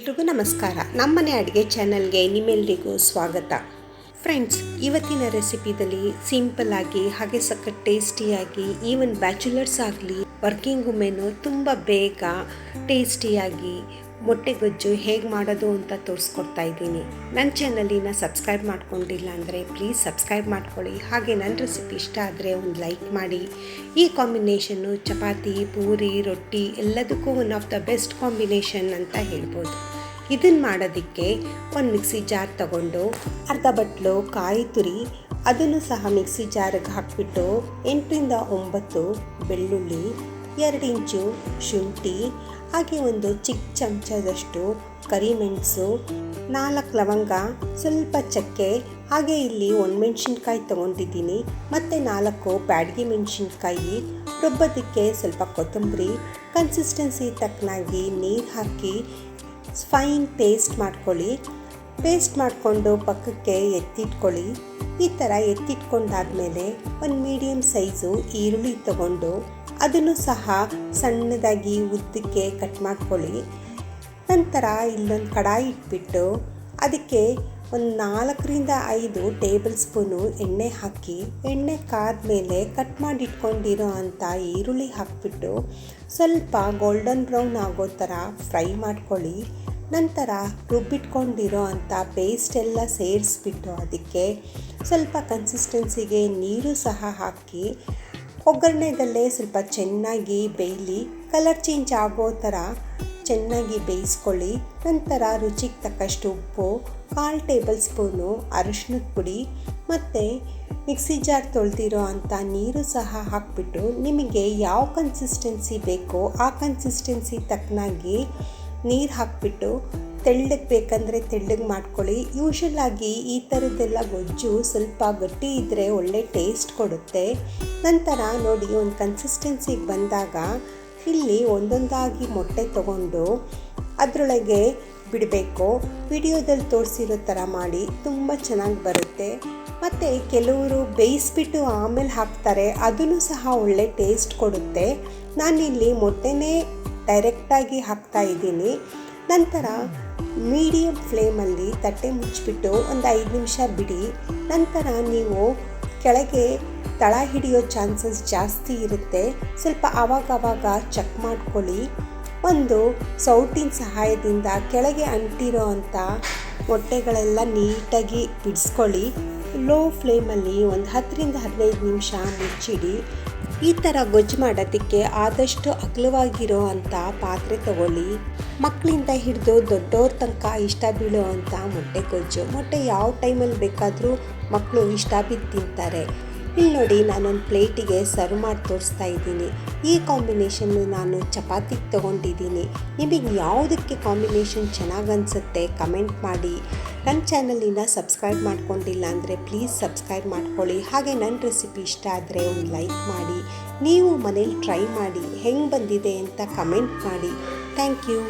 ಎಲ್ರಿಗೂ ನಮಸ್ಕಾರ. ನಮ್ಮನೆ ಅಡುಗೆ ಚಾನಲ್ಗೆ ನಿಮ್ಮೆಲ್ಲರಿಗೂ ಸ್ವಾಗತ. ಫ್ರೆಂಡ್ಸ್, ಇವತ್ತಿನ ರೆಸಿಪಿದಲ್ಲಿ ಸಿಂಪಲ್ ಆಗಿ ಹಾಗೆ ಸಖತ್ ಟೇಸ್ಟಿಯಾಗಿ ಈವನ್ ಬ್ಯಾಚುಲರ್ಸ್ ಆಗಲಿ ವರ್ಕಿಂಗ್ ವುಮೆನು ತುಂಬ ಬೇಗ ಟೇಸ್ಟಿಯಾಗಿ ಮೊಟ್ಟೆ ಗೊಜ್ಜು ಹೇಗೆ ಮಾಡೋದು ಅಂತ ತೋರಿಸ್ಕೊಡ್ತಾ ಇದ್ದೀನಿ. ನನ್ನ ಚಾನಲಿನ ಸಬ್ಸ್ಕ್ರೈಬ್ ಮಾಡ್ಕೊಂಡಿಲ್ಲ ಅಂದರೆ ಪ್ಲೀಸ್ ಸಬ್ಸ್ಕ್ರೈಬ್ ಮಾಡ್ಕೊಳ್ಳಿ. ಹಾಗೆ ನನ್ನ ರೆಸಿಪಿ ಇಷ್ಟ ಆದರೆ ಒಂದು ಲೈಕ್ ಮಾಡಿ. ಈ ಕಾಂಬಿನೇಷನ್ನು ಚಪಾತಿ, ಪೂರಿ, ರೊಟ್ಟಿ ಎಲ್ಲದಕ್ಕೂ one of the best combination ಅಂತ ಹೇಳ್ಬೋದು. ಇದನ್ನು ಮಾಡೋದಕ್ಕೆ ಒಂದು ಮಿಕ್ಸಿ ಜಾರ್ ತಗೊಂಡು ಅರ್ಧ ಬಟ್ಲು ಕಾಯಿ ತುರಿ, ಅದನ್ನು ಸಹ ಮಿಕ್ಸಿ ಜಾರಿಗೆ ಹಾಕಿಬಿಟ್ಟು 8ರಿಂದ 9 ಬೆಳ್ಳುಳ್ಳಿ, 2 ಇಂಚು ಶುಂಠಿ, ಹಾಗೆ ಒಂದು ಚಿಕ್ಕ ಚಮಚದಷ್ಟು ಕರಿಮೆಣಸು, 4 ಲವಂಗ, ಸ್ವಲ್ಪ ಚಕ್ಕೆ, ಹಾಗೆ ಇಲ್ಲಿ ಒಣಮೆಣಸಿನ್ಕಾಯಿ ತೊಗೊಂಡಿದ್ದೀನಿ ಮತ್ತು 4 ಬ್ಯಾಡಗಿ ಮೆಣಸಿನ್ಕಾಯಿ, ರುಬ್ಬೋದಕ್ಕೆ ಸ್ವಲ್ಪ ಕೊತ್ತಂಬರಿ, ಕನ್ಸಿಸ್ಟೆನ್ಸಿ ತಕ್ಕನಾಗಿ ನೀರು ಹಾಕಿ ಫೈನ್ ಪೇಸ್ಟ್ ಮಾಡ್ಕೊಳ್ಳಿ. ಪೇಸ್ಟ್ ಮಾಡಿಕೊಂಡು ಪಕ್ಕಕ್ಕೆ ಎತ್ತಿಟ್ಕೊಳ್ಳಿ. ಈ ಥರ ಎತ್ತಿಟ್ಕೊಂಡಾದಮೇಲೆ ಒಂದು ಮೀಡಿಯಮ್ ಸೈಜು ಈರುಳ್ಳಿ ತಗೊಂಡು ಅದನ್ನು ಸಹ ಸಣ್ಣದಾಗಿ ಉದ್ದಕ್ಕೆ ಕಟ್ ಮಾಡ್ಕೊಳ್ಳಿ. ನಂತರ ಇಲ್ಲೊಂದು ಕಡಾಯಿ ಇಟ್ಬಿಟ್ಟು ಅದಕ್ಕೆ ಒಂದು 4ರಿಂದ 5 ಟೇಬಲ್ ಸ್ಪೂನು ಎಣ್ಣೆ ಹಾಕಿ, ಎಣ್ಣೆ ಕಾದ್ಮೇಲೆ ಕಟ್ ಮಾಡಿ ಇಟ್ಕೊಂಡಿರೋ ಅಂಥ ಈರುಳ್ಳಿ ಹಾಕಿಬಿಟ್ಟು ಸ್ವಲ್ಪ ಗೋಲ್ಡನ್ ಬ್ರೌನ್ ಆಗೋ ಥರ ಫ್ರೈ ಮಾಡ್ಕೊಳ್ಳಿ. ನಂತರ ರುಬ್ಬಿಟ್ಕೊಂಡಿರೋ ಅಂಥ ಪೇಸ್ಟ್ ಎಲ್ಲ ಸೇರಿಸ್ಬಿಟ್ಟು ಅದಕ್ಕೆ ಸ್ವಲ್ಪ ಕನ್ಸಿಸ್ಟೆನ್ಸಿಗೆ ನೀರು ಸಹ ಹಾಕಿ ಒಗ್ಗರಣೆದಲ್ಲೇ ಸ್ವಲ್ಪ ಚೆನ್ನಾಗಿ ಬೇಯಲಿ. ಕಲರ್ ಚೇಂಜ್ ಆಗೋ ಥರ ಚೆನ್ನಾಗಿ ಬೇಯಿಸ್ಕೊಳ್ಳಿ. ನಂತರ ರುಚಿಗೆ ತಕ್ಕಷ್ಟು ಉಪ್ಪು, 1/4 ಟೇಬಲ್ ಸ್ಪೂನು ಅರಿಶಿನದ ಪುಡಿ ಮತ್ತು ಮಿಕ್ಸಿ ಜಾರ್ ತೊಳೆದಿರೋ ಅಂಥ ನೀರು ಸಹ ಹಾಕಿಬಿಟ್ಟು ನಿಮಗೆ ಯಾವ ಕನ್ಸಿಸ್ಟೆನ್ಸಿ ಬೇಕೋ ಆ ಕನ್ಸಿಸ್ಟೆನ್ಸಿ ತಕ್ಕನಾಗಿ ನೀರು ಹಾಕಿಬಿಟ್ಟು ತೆಳ್ಳಗೆ ಬೇಕಂದರೆ ತೆಳ್ಳಗೆ ಮಾಡ್ಕೊಳ್ಳಿ. ಯೂಶಲಾಗಿ ಈ ಥರದ್ದೆಲ್ಲ ಗೊಜ್ಜು ಸ್ವಲ್ಪ ಗಟ್ಟಿ ಇದ್ದರೆ ಒಳ್ಳೆ ಟೇಸ್ಟ್ ಕೊಡುತ್ತೆ. ನಂತರ ನೋಡಿ ಒಂದು ಕನ್ಸಿಸ್ಟೆನ್ಸಿಗೆ ಬಂದಾಗ ಇಲ್ಲಿ ಒಂದೊಂದಾಗಿ ಮೊಟ್ಟೆ ತಗೊಂಡು ಅದರೊಳಗೆ ಬಿಡಬೇಕು. ವಿಡಿಯೋದಲ್ಲಿ ತೋರಿಸಿರೋ ಥರ ಮಾಡಿ, ತುಂಬ ಚೆನ್ನಾಗಿ ಬರುತ್ತೆ. ಮತ್ತು ಕೆಲವರು ಬೇಯಿಸ್ಬಿಟ್ಟು ಆಮೇಲೆ ಹಾಕ್ತಾರೆ, ಅದನ್ನು ಸಹ ಒಳ್ಳೆ ಟೇಸ್ಟ್ ಕೊಡುತ್ತೆ. ನಾನಿಲ್ಲಿ ಮೊಟ್ಟೆನೇ ಡೈರೆಕ್ಟಾಗಿ ಹಾಕ್ತಾ ಇದ್ದೀನಿ. ನಂತರ ಮೀಡಿಯಮ್ ಫ್ಲೇಮಲ್ಲಿ ತಟ್ಟೆ ಮುಚ್ಚಿಬಿಟ್ಟು ಒಂದು 5 ನಿಮಿಷ ಬಿಡಿ. ನಂತರ ನೀವು ಕೆಳಗೆ ತಳ ಹಿಡಿಯೋ ಚಾನ್ಸಸ್ ಜಾಸ್ತಿ ಇರುತ್ತೆ. ಸ್ವಲ್ಪ ಆವಾಗವಾಗ ಚೆಕ್ ಮಾಡ್ಕೊಳ್ಳಿ. ಒಂದು ಸೌಟಿನ ಸಹಾಯದಿಂದ ಕೆಳಗೆ ಅಂಟಿರೋ ಅಂಥ ಮೊಟ್ಟೆಗಳೆಲ್ಲ ನೀಟಾಗಿ ಬಿಡಿಸ್ಕೊಳ್ಳಿ. ಲೋ ಫ್ಲೇಮಲ್ಲಿ ಒಂದು 10ರಿಂದ 15 ನಿಮಿಷ ಮುಚ್ಚಿಡಿ. ಈ ಥರ ಗೊಜ್ಜು ಮಾಡೋದಕ್ಕೆ ಆದಷ್ಟು ಅಗಲವಾಗಿರೋ ಅಂಥ ಪಾತ್ರೆ ತಗೊಳ್ಳಿ. ಮಕ್ಕಳಿಂದ ಹಿಡಿದು ದೊಡ್ಡವ್ರ ತನಕ ಇಷ್ಟ ಬೀಳೋ ಅಂಥ ಮೊಟ್ಟೆ ಗೊಜ್ಜು. ಮೊಟ್ಟೆ ಯಾವ ಟೈಮಲ್ಲಿ ಬೇಕಾದರೂ ಮಕ್ಕಳು ಇಷ್ಟ ಬಿದ್ದು ತಿಂತಾರೆ. ಇಲ್ಲಿ ನೋಡಿ, ನಾನೊಂದು ಪ್ಲೇಟಿಗೆ ಸರ್ವ್ ಮಾಡಿ ತೋರಿಸ್ತಾ ಇದ್ದೀನಿ. ಈ ಕಾಂಬಿನೇಷನ್ನು ನಾನು ಚಪಾತಿಗೆ ತೊಗೊಂಡಿದ್ದೀನಿ. ನಿಮಗೆ ಯಾವುದಕ್ಕೆ ಕಾಂಬಿನೇಷನ್ ಚೆನ್ನಾಗಿ ಅನಿಸುತ್ತೆ ಕಮೆಂಟ್ ಮಾಡಿ. ನನ್ನ ಚಾನಲಿನ ಸಬ್ಸ್ಕ್ರೈಬ್ ಮಾಡ್ಕೊಂಡಿಲ್ಲ ಅಂದರೆ ಪ್ಲೀಸ್ ಸಬ್ಸ್ಕ್ರೈಬ್ ಮಾಡ್ಕೊಳ್ಳಿ. ಹಾಗೆ ನನ್ನ ರೆಸಿಪಿ ಇಷ್ಟ ಆದರೆ ಒಂದು ಲೈಕ್ ಮಾಡಿ. ನೀವು ಮನೇಲಿ ಟ್ರೈ ಮಾಡಿ, ಹೆಂಗೆ ಬಂದಿದೆ ಅಂತ ಕಮೆಂಟ್ ಮಾಡಿ. Thank you.